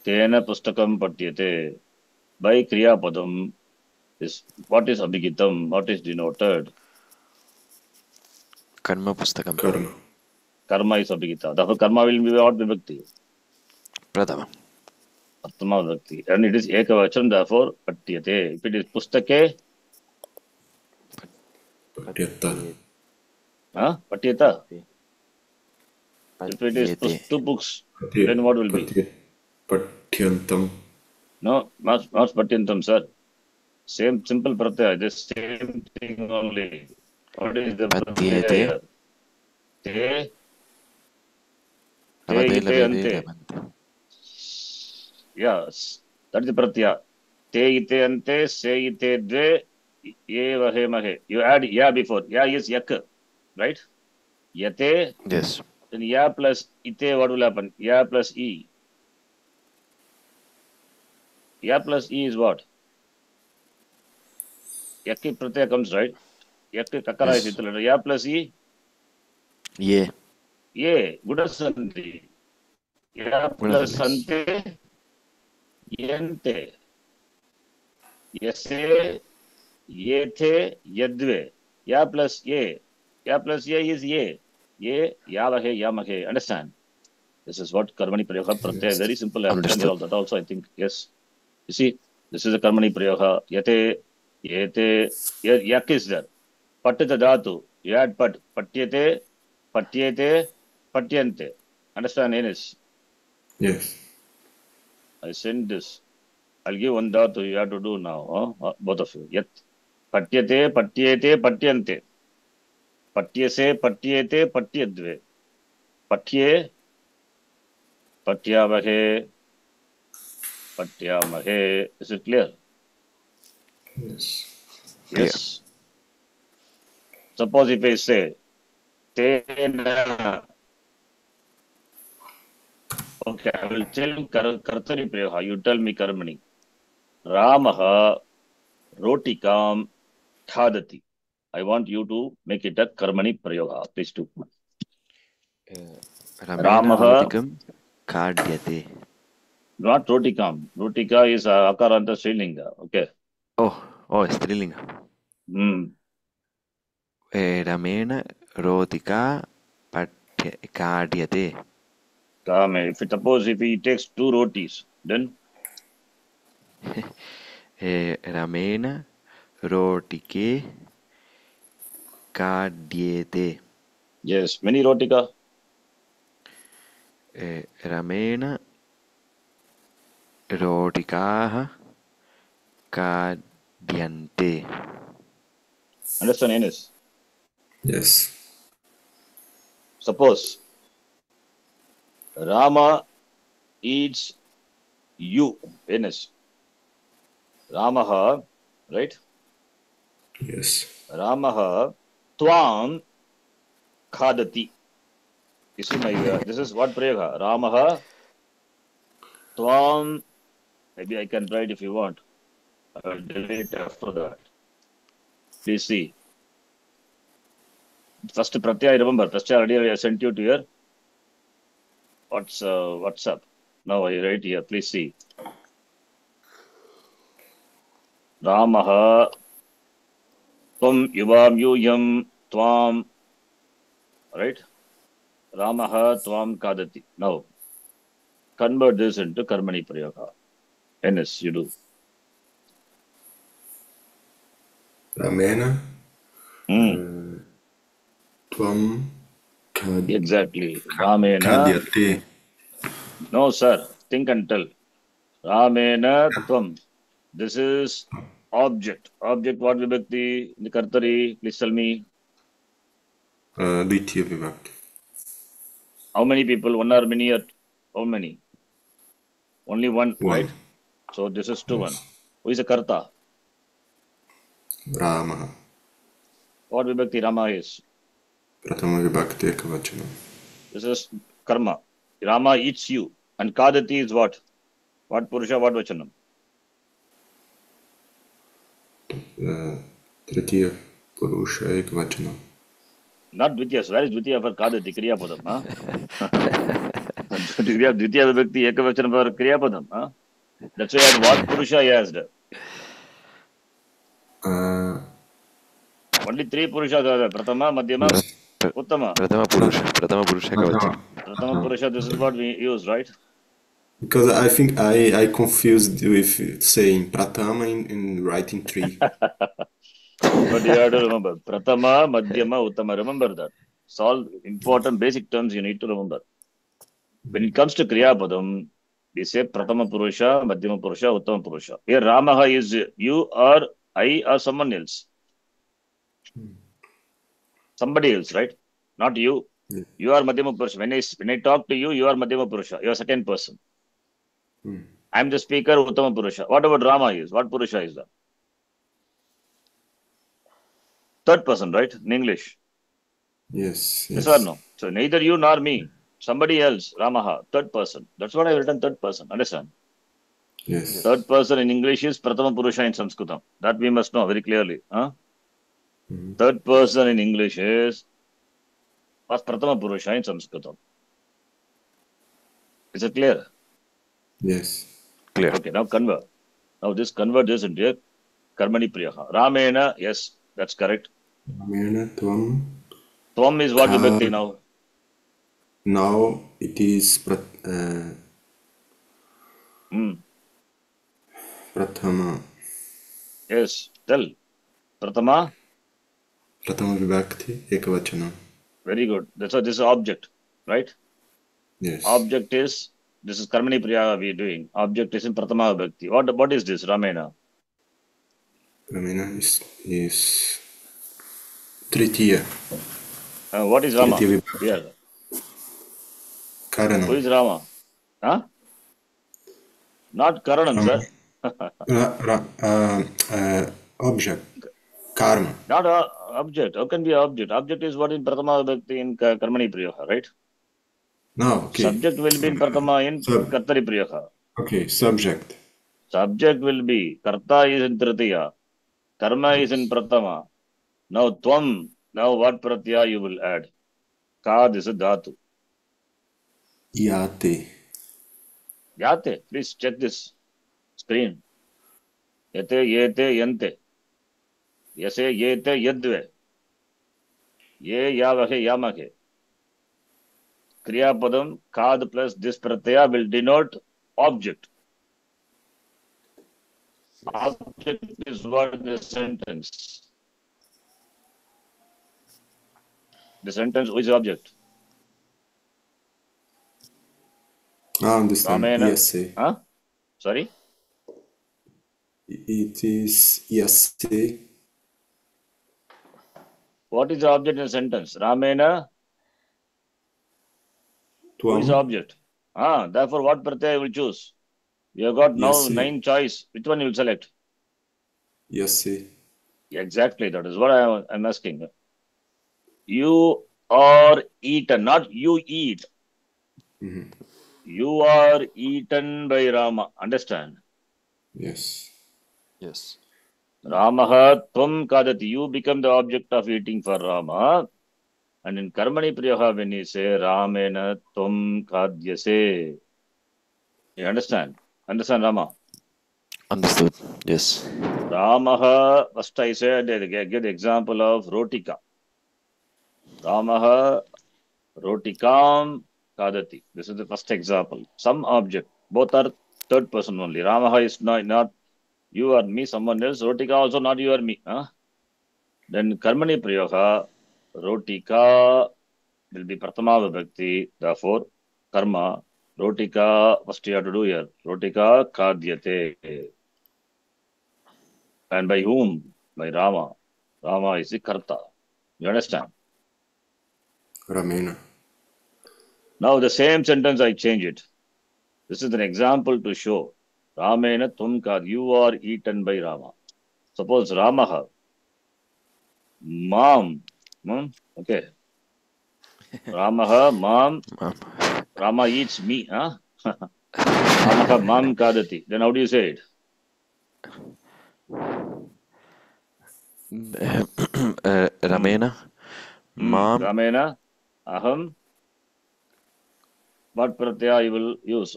Tena pustakam patyate. By kriya padam, is what is abhigitam? What is denoted? Karma pustakam. Karma. Karma is abhigita. Therefore, karma will be what vibhakti? Pratama. Pratama vibhakti. And it is ekavacham, therefore, patyate. If it is pustake, Patyata. patyata. If it is Patyete. two books, then what will be? Patyantam. No, not patyantam, sir. Same simple pratyaya, just same thing only. What is the pratyaya Patyete. here? Te, Lavade, ite, lavade, ante. lavante. Yes, that is the pratyaya. Te, ite, ante, se, ite, dve, ye, vahe, mahe. You add ya before. Ya is yak, right? Yate, Yes. then ya plus ite, what will happen? Ya plus e. Ya plus e is what? Yakki pratyaya comes, right? Yakki kakara is Yes. ita letter. Ya plus e, Ye. ye, gudasanti. Ya plus ante, yente. Yase, yethe, yadve. Ya plus ye. Ya plus ye is ye. Ye, yavahe, yamahe. Understand? This is what karmani prayoga pratyaya. Very simple. I have written here all that also, I think. Yes. You see, this is a karmani prayoga. Yate, yete, yak is there. Pattita dhatu. You add pat. Patyate, patyete, patyante. Understand, Enes? Yes. I send this. I'll give one dhatu. You have to do now. Both of you. Yat. Patyate, patyete, patyante. Patyase, patyete, patyadve. Patye, patyavahe, patyamahe. Is it clear? Yes. Yes. Suppose if I say, Tena. Okay, I will tell you Kartari Prayoga. You tell me Karmani. Ramaha rotikam khadati. I want you to make it a Karmani Prayoga. Please do. रमेण Ramah, रोटिकं खाद्यते. not rotikam. Rotika is akaranta Srilinga. Okay. स्त्रीलिङ्ग. Hmm. रमेण रोटिका खाद्यते. Kame. Suppose if he takes 2 rotis, then रमेण रोटिके खाद्यते. yes, many rotika. रमेण रोटिकाः खाद्यन्ते. Understand, Enes? Yes. Suppose Rama eats you, Enes. Ramaha, right? Yes. Ramaha tvam khadati. You see my, this is what prayoga. Ramaha tvam, maybe I can write if you want. I will delete after that. Please see. First pratyay, I remember. First already I sent you to your WhatsApp. Now I write here. Please see. Ramaha tvam yuvam yuyam tvam. Right? Ramaha tvam kadati. Now convert this into karmani prayoga. NS, you do. Ramena Hmm. tvam Exactly. Ramena. khadyate. No, sir. Think and tell. Ramena tvam. This is object. Object what vibhakti? In the kartari, please tell me. Dvitiya vibhakti. How many people? One or many or how many? Only one, One. right? So this is 2-1. Yes. Who is a karta? Rama. What vibhakti Rama is? Prathama vibhakti ekavachana. This is karma. Rama eats you. And kadati is what? What purusha, what vachanam? Tritiya purusha ekavachana. Not dvitiya. Where is dvitiya for kadati? Kriya padam. Huh? Dvitiya vibhakti ekavachanam for kriya padam. Huh? That's why what purusha he asked. Only 3 purushas are there. Pratama, Madhyama, Yes. Uttama. प्रथम पुरुष कवचम्. Pratama purusha, this is what we use, right? Because I think I confused with saying Pratama in writing 3. But you have to remember. Pratama, Madhyama, Uttama. Remember that. It's all important basic terms you need to remember. When it comes to Kriya Padam, we say Pratama Purusha, Madhyama Purusha, Uttama Purusha. Here Ramaha is you or I or someone else. Somebody else, right? Not you. Yeah. You are Madhyama Purusha. When I talk to you, you are Madhyama Purusha. You are second person. I am the speaker, Uttama Purusha. What about Rama is? What Purusha is that? Third person, right? In English. Yes. Yes or no? So neither you nor me. Somebody else, Ramaha, third person. That's what I have written, third person. Understand? Yes. Third person in English is Pratama Purusha in Sanskritam. That we must know very clearly. Huh? Third person in English is Pratama Purusha in Sanskritam. Is it clear? Yes. Clear. Okay, now convert. Now this convert this into a Karmani Priyaha. Ramena, yes, that's correct. Ramena tvam. Tvam is what vibhakti now? Now it is Prathama. Yes, tell. Pratama? Prathama vibhakti ekavachana. Very good. That's why this is object, right? Yes. Object is, this is Karmani Priyaha we are doing. Object is in Pratama vibhakti. What is this, Ramena? Ramena is Tritiya. What is Rama? Tritiya vibhakti. Here. Karanam. Who is Rama? Huh? Not Karanam, sir. Object. Karma. Not a object. How can be object? Object is what in Pratama Vibhakti in Karmani Priyaha, right? No, okay. Subject will be in Pratama in Kartari Priyaha. Okay, subject. Subject will be Karta is in Tritiya. Karma is in Pratama. Now Tvam. Now what Pratyaya you will add? Ka, this is Dhatu. Yate. Yate. Please check this screen. Yate, yete, yante. Yase, yete, yadve. Ye, yavahe, yamahe. Kriya padam, kad plus this pratyaya will denote object. Object is what in the sentence. The sentence, which object? I understand. Ramena. Yase. Huh? Sorry? It is Yase. What is the object in the sentence? Ramena. Who is the Tuam. object? Therefore, what pratyaya you will choose? You have got now Yase. 9 choice. Which one you will select? Yase. Exactly, that is what I'm asking. You are eaten, not you eat. Mhm. You are eaten by Rama. Understand? Yes. Yes. Ramaha tvam kadati. You become the object of eating for Rama. And in Karmani Priyaha, when you say Ramena tvam kadyase. You understand? Understand, Rama? Understood. Yes. Ramaha, first I said, I give the example of Rotika. Ramaha Rotikam kadati. This is the first example. Some object. Both are third person only. Ramaha is not you or me, someone else. Rotika also not you or me. Then Karmani Prayoga, Rotika will be Pratama Vibhakti. Therefore, Karma, Rotika, first you have to do here. Rotika Kadyate. And by whom? By Rama. Rama is the Karta. You understand? Ramena. Now the same sentence I change it. This is an example to show. Ramena Tumkar, you are eaten by Rama. Suppose Ramaha, Mam. Okay. Ramaha, Mam. Ma'am. Rama eats me. Ramaha, Mam Kadati. Then how do you say it? Ramena. Mom. Ramena, Aham. What pratyaya you will use?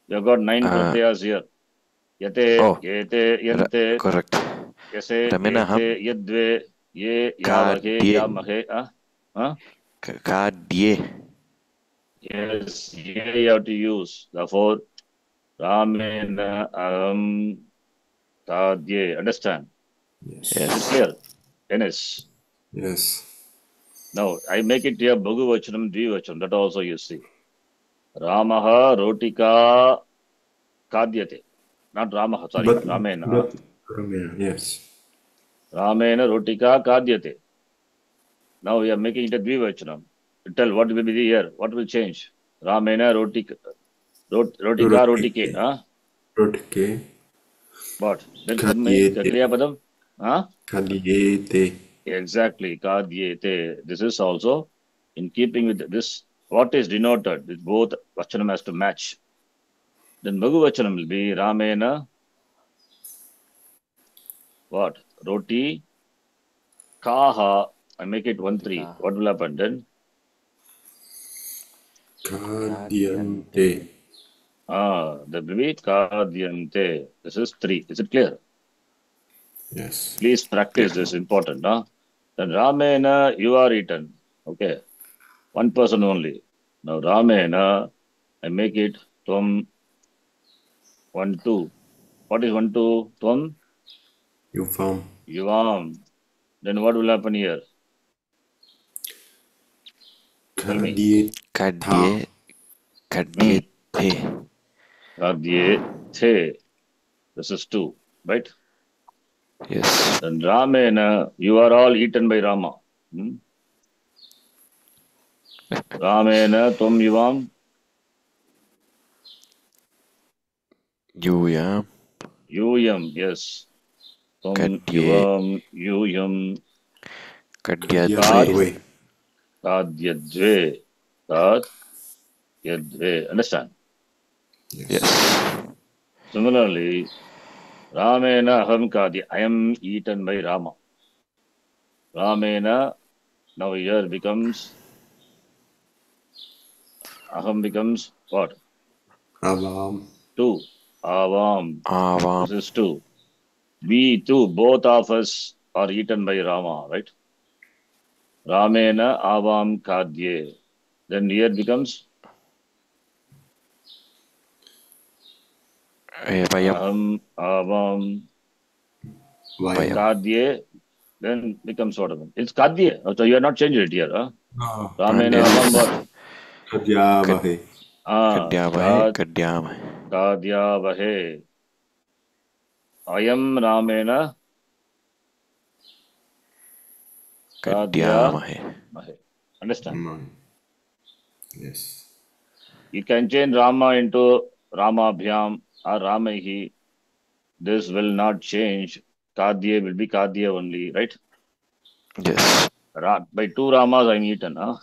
You have got 9 pratyayas here. Yate, Oh. yete, yante, Correct. yase, Ramena ham. yete, yadve, ye, yavahe, Kadye. yamahe. Kadye. Yes, ye you have to use. Therefore, Ramena aham kadye. Understand? Yes. Is it Yes. clear? Dennis. Yes. Now, I make it here Bhagu Vachanam, Dvivachanam. That also you see. Ramaha rotika kadyate. Not Ramaha, sorry. But Ramena. Ramena, yes. Ramena rotika kadyate. Now we are making it a Dvivachanam. Tell what will be here. What will change? Ramena rotika. Rotika rotike. Rotike. What? Then make Kadyete. Kriya Padam. Kadyete. Exactly. Kadyete. This is also in keeping with this. What is denoted? With both Vachanam has to match. Then Bhagu Vachanam will be Ramena. What? Roti. Kaha. I make it 1-3. What will happen then? Kadyante. That will be Kadyante. This is 3. Is it clear? Yes. Please practice this. Important. Then Ramena, you are eaten. Okay. One person only. Now Ramena, I make it Tvam 1-2. What is 1-2? Tvam? Yuvam. Yuvam. Then what will happen here? Tell me. Kadyeta. Kadyete. Kadye The. This is 2. Right? Yes. Then Ramena, you are all eaten by Rama. Ramena Tvam Yuvam. Yuyam. Yuyam. Yes. Tvam Kadye. Yuvam. Yuyam. Kadyadve. Kadyadve. Kadyadve. Understand? Yes. Similarly, Ramena Aham Kadi. I am eaten by Rama. Ramena. Now here becomes Aham becomes what? Avam. 2. Avam. Avam. This is 2. We too, both of us are eaten by Rama, right? Ramena avam kadye. Then here becomes Vayam. aham avam Vayam. kadye. Then becomes what? It's kadye. So you are not changing it here, huh? No. Ramena avam Yes. what? Kadyavahe. Kadyavahe. Kadyamahe. Kadyavahe. Ayam Ramena Kadyamahe. Kadyamahe. Understand? Yes. You can change Rama into Ramabhyam or Ramahi. This will not change. Kadye will be Kadye only, right? Yes. By 2 Ramas I'm eaten. Huh?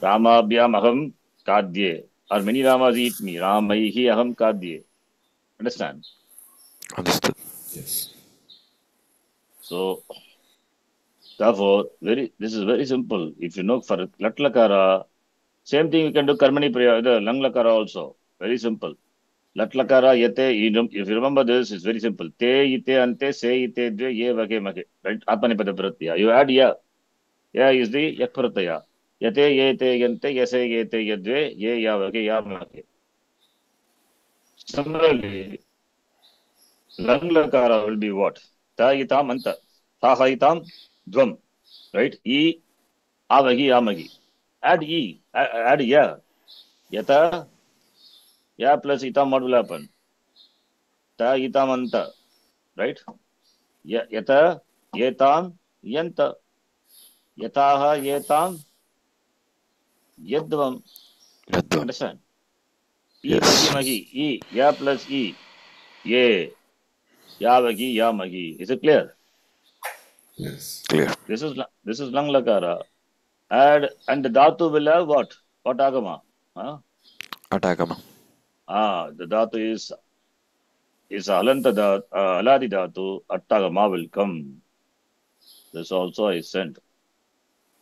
Ramabhyam aham Kadye. Or many Ramas eat me. Ramaihi aham Kadye. Understand? Understood. Yes. So, therefore, this is very simple. If you know for Latlakara, same thing you can do Karmani Priya, the Lang Lakara also. Very simple. Latlakara yate, if you remember this, it's very simple. Te ite ante se ite dve ye vage mage. Right? Atmanipada Pratyaya. You add ya. Ya is the yak pratyaya. Yate yete yante yase yete yadve ye ya vage ya mage. Similarly, Lang Lakara will be what? Ta itam anta. Ta ha itam dvam. Right? E avagi amagi. Add e. Add ya. Yata ya plus itam what will happen? Ta itam anta. Right? Yata yetam yanta. Yataha yetam yadvam. Yadvam. Understand? E vagi Yes. magi. E. Ya plus e. Ye. Ya vagi ya magi. Is it clear? Yes. Clear. This is lang lakara. Add and the dhatu will have what? What agama? Huh? Atagama. The dhatu is alanta dhatu, aladi dhatu. Attagama will come. This also I sent.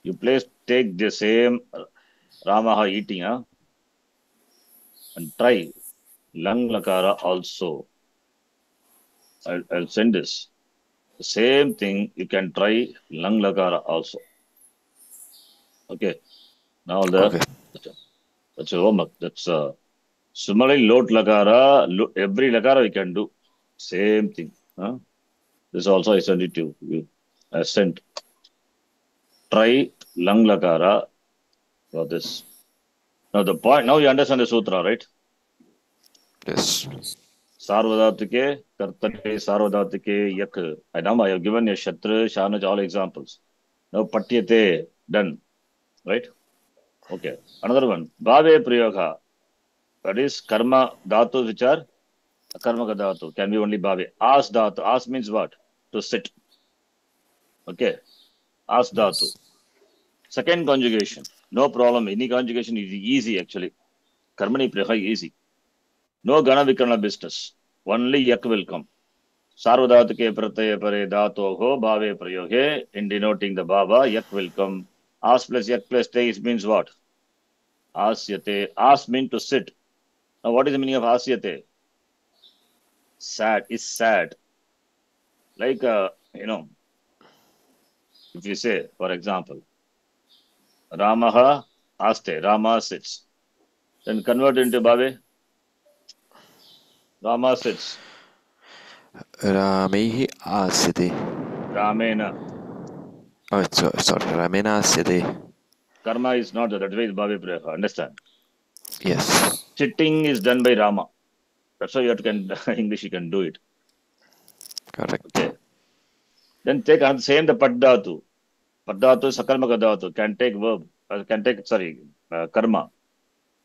You take the same Ramaha eating, huh? And try lang lakara also. I'll send this. The same thing you can try lang lakara also. Okay. Now Okay. that's your homework. That's similarly lot lakara. Every lakara we can do same thing. Huh? This also I sent it to you. I sent. Try lang lakara for this. Now the point. Now you understand the sutra, right? Yes. Sarvadhatike, Kartane, Sarvadhatike, Yak. I have given a Shatra, Shanaj, all examples. Now Patyate, done. Right? Okay. Another one. Bhave Prayoga. That is karma dhatu which are karma dhatu. Can be only bhave. As dhatu. As means what? To sit. Okay. As dhatu. Second conjugation. No problem. Any conjugation is easy actually. Karmani Prayoga easy. No Gana Vikarna business. Only yak will come. Sarvadhatike pratyaya pare dhato ho bhave prayoge. In denoting the bhava, yak will come. As plus yak plus te means what? Asyate. As means to sit. Now what is the meaning of asyate? Sad is sad. Like, if you say, for example, Ramaha aste, Rama sits. Then convert into bhave. Rama sits. Ramehi asyate. Ramena. Oh, sorry. Ramena asyate. Karma is not that way, bhave prayoga. Understand? Yes. Sitting is done by Rama. That's why English you can do it. Correct. Okay. Then take the same the paddhatu. Paddhatu is sakarmaka dhatu. Can take verb. Karma.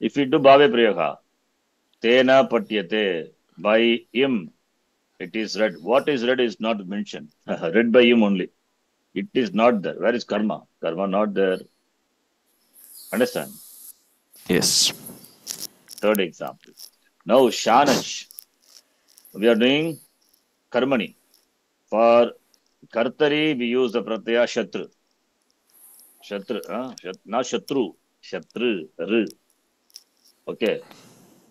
If you do bhave prayoga, tena patyate, by him it is read. What is read is not mentioned. Read by him only. It is not there. Where is karma? Karma not there. Understand? Yes. Third example. Now Shanaj. We are doing karmani. For kartari we use the pratyaya shatru. Shatru, not shatru. Shatru. Okay.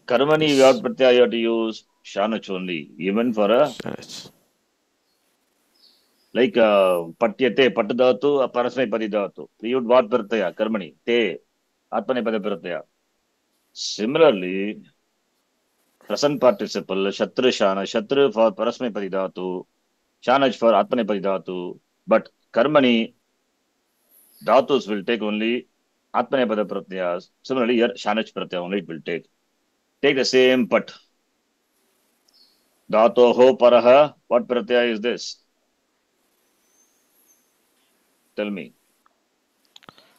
Karmani without pratyaya you have to use shanach only. Even for a Shanach. like patyate patadatu parasmai dhatu. You would what pratyaya? Karmani. Te atmanepada pratyaya. Similarly, present participle shatru shana shatru for parasmai dhatu. Shanach for atmanepada dhatu. But karmani dhatus will take only atmanepada pratyas. Similarly, here shanach pratyaya only it will take. Take the same pat. Dhatoho paraha. What pratyaya is this? Tell me.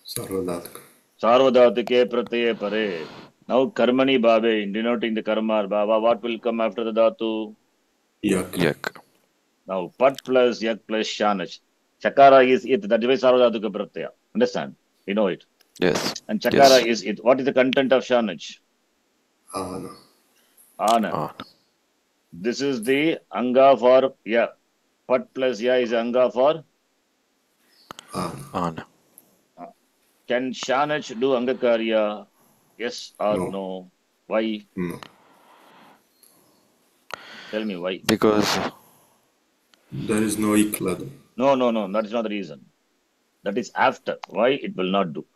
Sarvadhatka. Sarvadhatike pratyaya pare. Now karmani bhave, denoting the karma or bhava, what will come after the dhatu? Yak. Yak. Now pat plus yak plus shanach. Chakara is it. That is sarvadhatike pratyaya. Understand? You know it. Yes. And chakara Yes. is it. What is the content of shanach? Ana. Ana. On. This is the anga for ya. Pat plus ya is anga for. Ana. On. Can shanach do angakarya? Yes or No. no? Why? No. Tell me why. Because There is no iklad. No. That is not the reason. That is after. Why it will not do?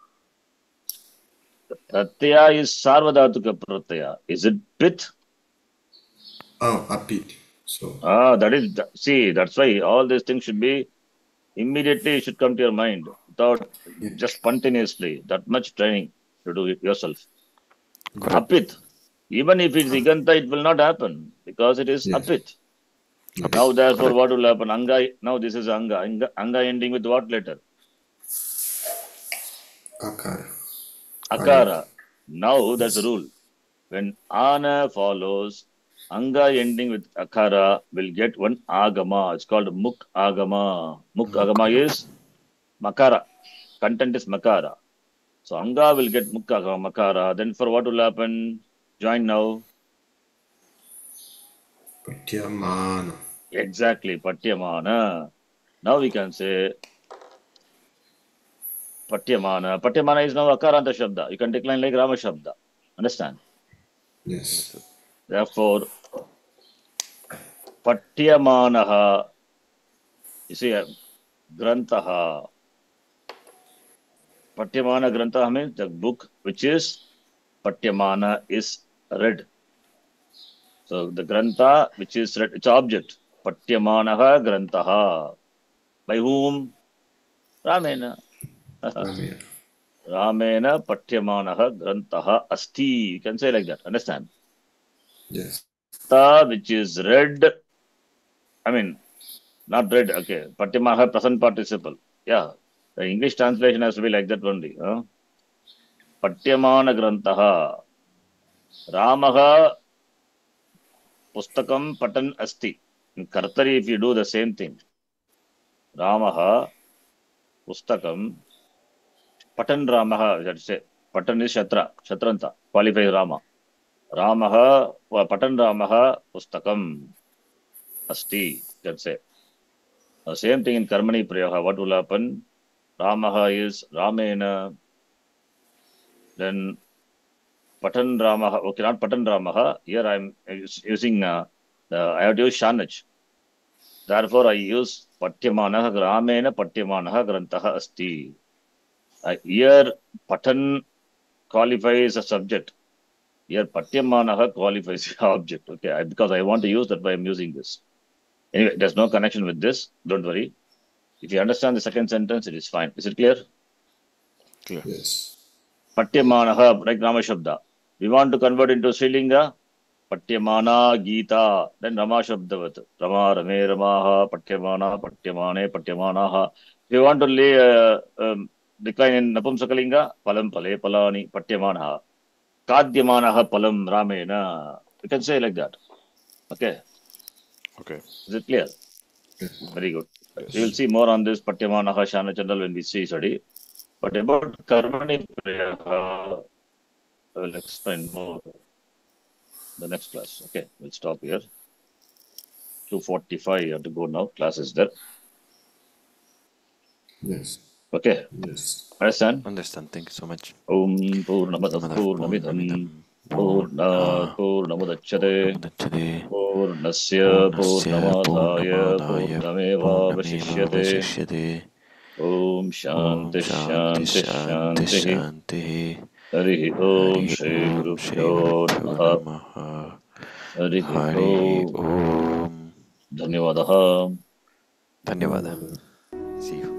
Pratyaya is sarvadhatuka pratyaya. Is it pith? Oh, apit. So. That is, see, that's why all these things should be immediately should come to your mind without just spontaneously. That much training to do it yourself. correct. Apit. Even if it's iganta, it will not happen because it is Yes. apit. Yes. Now, therefore, Correct. what will happen? Anga. Now, this is anga. Anga ending with what letter? Akara. Akara. Now, that's the rule. When ana follows, anga ending with akara will get one agama. It's called muk agama. Muk agama is makara. Content is makara. So anga will get muk agama, makara. Then for what will happen? Join now. Patyamana. Exactly. Patyamana. Now we can say patyamana. Patyamana is now akaranta shabda. You can decline like Rama shabda. Understand? Yes. Therefore, patyamanaha. You see, grantaha. Patyamana grantha means the book which is Patyamana is read. So the grantha which is read, it's object. Patyamanaha grantaha. By whom? Ramena. Amen. Ramena Patyamanaha grantaha asti. You can say like that. Understand? Yes. Grantha which is read. I mean, not read. Okay. Patyamanaha present participle. Yeah. The English translation has to be like that only. Patyamana grantaha. Ramaha Pustakam patan asti. In Kartari, if you do the same thing, Ramaha Pustakam patan Ramaha, let's say, patan is Shatranta, qualifies Rama. Ramaha, patan Ramaha Pustakam asti, let's say. The same thing in Karmani Prayaha, what will happen? Ramaha is Ramena, then patan Ramaha, okay, not patan Ramaha, here I'm using, I have to use Shanach. Therefore, I use Patyamanaha Ramena Patyamanaha Grantaha Asti. Here, Patan qualifies a subject. Here, Patyamanaha qualifies the object. Okay, because I want to use that, why I'm using this. Anyway, there's no connection with this. Don't worry. If you understand the second sentence, it is fine. Is it clear? Clear. Yes. Patyamanaha, like Rama Shabda. We want to convert into Srilinga. Patyamana Gita. Then Rama Shabdavat. Rama, Rame, Ramaha, Patyamana, Patyamane, Patyamanaha. If you want to lay decline in Napumsakalinga, Palam Pale Palani, Patyamanaha. Kadyamanaha Palam Ramena. You can say like that. Okay. Okay. Is it clear? Yes. Very good. Yes. We will see more on this Patyamanaha Shana Chandal when we see study. But about Karmani Prayaha, I will explain more the next class. Okay, we'll stop here. 2:45, you have to go now. Class is there. Yes. Okay, Yes. understand? Understand. Thank you so much. Om Purnamadav Purnamadav Purnamidham Purnamidam पूर्णात् पूर्णमुदच्यते पूर्णमुदच्यते पूर्णस्य पूर्णस्य पूर्णमादाय पूर्णमादाय पूर्णमेवावशिष्यते पूर्णमेवावशिष्यते ॐ ॐ शान्तिः शान्ति शान्तिः शान्ति शान्तिः शान्तिः हरिः ॐ हरिः ॐ श्रीगुरुभ्यो श्रीगुरुभ्यो नमः नमः हरिः हरिः ॐ ॐ धन्यवादः धन्यवादः See you